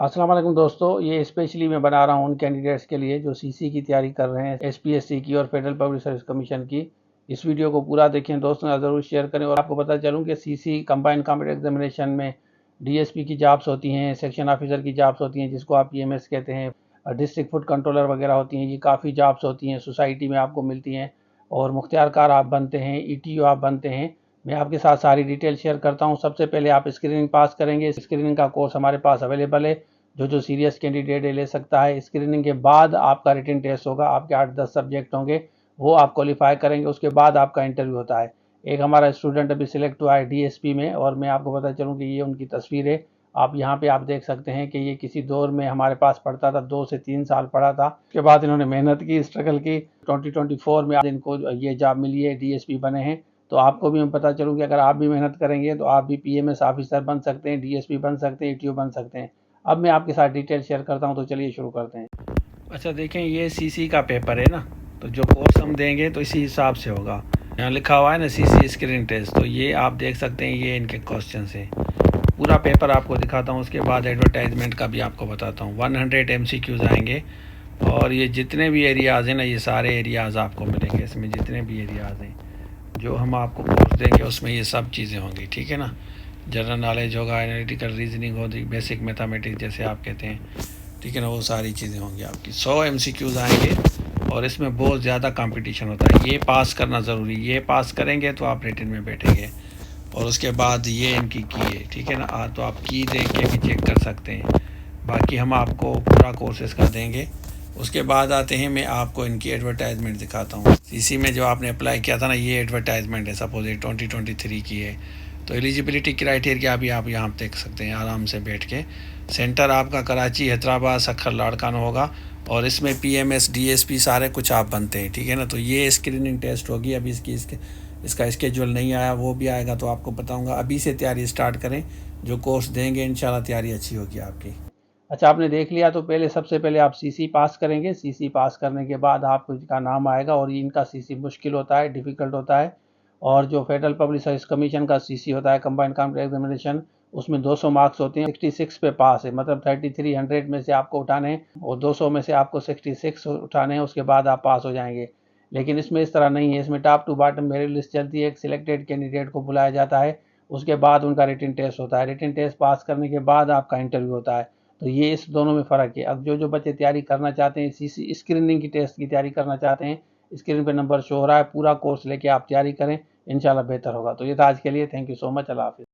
अस्सलाम वालेकुम दोस्तों, ये स्पेशली मैं बना रहा हूँ उन कैंडिडेट्स के लिए जो सीसी की तैयारी कर रहे हैं, एसपीएससी की और फेडरल पब्लिक सर्विस कमीशन की। इस वीडियो को पूरा देखें दोस्तों, ज़रूर शेयर करें। और आपको पता चलूँ कि सीसी कंबाइंड कॉम्पिटेटिव एग्जामिनेशन में डीएसपी की जॉब्स होती हैं, सेक्शन ऑफिसर की जॉब्स होती हैं जिसको आप पीएमएस कहते हैं, डिस्ट्रिक्ट फूड कंट्रोलर वगैरह होती हैं। ये काफ़ी जॉब्स होती हैं, सोसाइटी में आपको मिलती हैं और मुख्तियारकार आप बनते हैं, ईटीओ आप बनते हैं। मैं आपके साथ सारी डिटेल शेयर करता हूं। सबसे पहले आप स्क्रीनिंग पास करेंगे। स्क्रीनिंग का कोर्स हमारे पास अवेलेबल है, जो सीरियस कैंडिडेट ले सकता है। स्क्रीनिंग के बाद आपका रिटन टेस्ट होगा, आपके 8-10 सब्जेक्ट होंगे, वो आप क्वालिफाई करेंगे। उसके बाद आपका इंटरव्यू होता है। एक हमारा स्टूडेंट अभी सिलेक्ट हुआ है डीएसपी में, और मैं आपको पता चलूँ कि ये उनकी तस्वीर है। आप यहाँ पे आप देख सकते हैं कि ये किसी दौर में हमारे पास पढ़ता था, 2 से 3 साल पढ़ा था। उसके बाद इन्होंने मेहनत की, स्ट्रगल की। 2024 में इनको ये जॉब मिली है, डीएसपी बने हैं। तो आपको भी मैं पता चलूँ कि अगर आप भी मेहनत करेंगे तो आप भी पीएमएस ऑफिसर बन सकते हैं, डीएसपी बन सकते हैं, ईटीओ बन सकते हैं। अब मैं आपके साथ डिटेल शेयर करता हूं, तो चलिए शुरू करते हैं। अच्छा देखें, ये सीसी का पेपर है ना, तो जो कोर्स हम देंगे तो इसी हिसाब से होगा। यहाँ लिखा हुआ है ना सीसी स्क्रीन टेस्ट, तो ये आप देख सकते हैं, ये इनके क्वेश्चन है। पूरा पेपर आपको दिखाता हूँ, उसके बाद एडवर्टाइजमेंट का भी आपको बताता हूँ। 100 MCQs आएंगे, और ये जितने भी एरियाज़ हैं ना, ये सारे एरियाज़ आपको मिलेंगे। इसमें जितने भी एरियाज़ हैं जो हम आपको कोर्स देंगे उसमें ये सब चीज़ें होंगी, ठीक है ना। जनरल नॉलेज होगा, एनालिटिकल रीजनिंग होगी, बेसिक मैथमेटिक्स जैसे आप कहते हैं, ठीक है ना, वो सारी चीज़ें होंगी आपकी। 100 MCQs आएंगे, और इसमें बहुत ज़्यादा कंपटीशन होता है। ये पास करना ज़रूरी, ये पास करेंगे तो आप रिटन में बैठेंगे। और उसके बाद ये इनकी की है, ठीक है ना। तो आप की देख के भी चेक कर सकते हैं। बाकी हम आपको पूरा कोर्स इसका देंगे। उसके बाद आते हैं, मैं आपको इनकी एडवर्टाइजमेंट दिखाता हूँ। सीसी में जो आपने अप्लाई किया था ना, ये एडवर्टाइजमेंट है, सपोज ये 2023 की है। तो एलिजिबिलिटी क्राइटेरिया भी आप यहाँ देख सकते हैं आराम से बैठ के। सेंटर आपका कराची, हैदराबाद, सखर, लाड़काना होगा, और इसमें पीएमएस डीएसपी सारे कुछ आप बनते हैं, ठीक है ना। तो ये स्क्रीनिंग टेस्ट होगी। अभी इसका स्केड्यूल नहीं आया, वो भी आएगा तो आपको बताऊंगा। अभी से तैयारी स्टार्ट करें, जो कोर्स देंगे इंशाल्लाह तैयारी अच्छी होगी आपकी। अच्छा, आपने देख लिया, तो सबसे पहले आप सीसी पास करेंगे। सीसी पास करने के बाद आपका नाम आएगा, और इनका सीसी मुश्किल होता है, डिफ़िकल्ट होता है। और जो फेडरल पब्लिक सर्विस कमीशन का सीसी होता है, कंबाइंड कॉम्पिटेटिव एग्जामिनेशन, उसमें 200 मार्क्स होते हैं। 66 पे पास है, मतलब 3300 में से आपको उठाने हैं, और 200 में से आपको 66 उठाने हैं, उसके बाद आप पास हो जाएंगे। लेकिन इसमें इस तरह नहीं है। इसमें top to bottom merit list चलती है। एक सिलेक्टेड कैंडिडेट को बुलाया जाता है, उसके बाद उनका रिटन टेस्ट होता है। रिटन टेस्ट पास करने के बाद आपका इंटरव्यू होता है। तो ये इस दोनों में फ़र्क है। अब जो बच्चे तैयारी करना चाहते हैं, सीसी स्क्रीनिंग की टेस्ट की तैयारी करना चाहते हैं, स्क्रीन पे नंबर शो हो रहा है, पूरा कोर्स लेके आप तैयारी करें, इंशाल्लाह बेहतर होगा। तो ये था आज के लिए। Thank you so much. अल्लाह हाफिज़।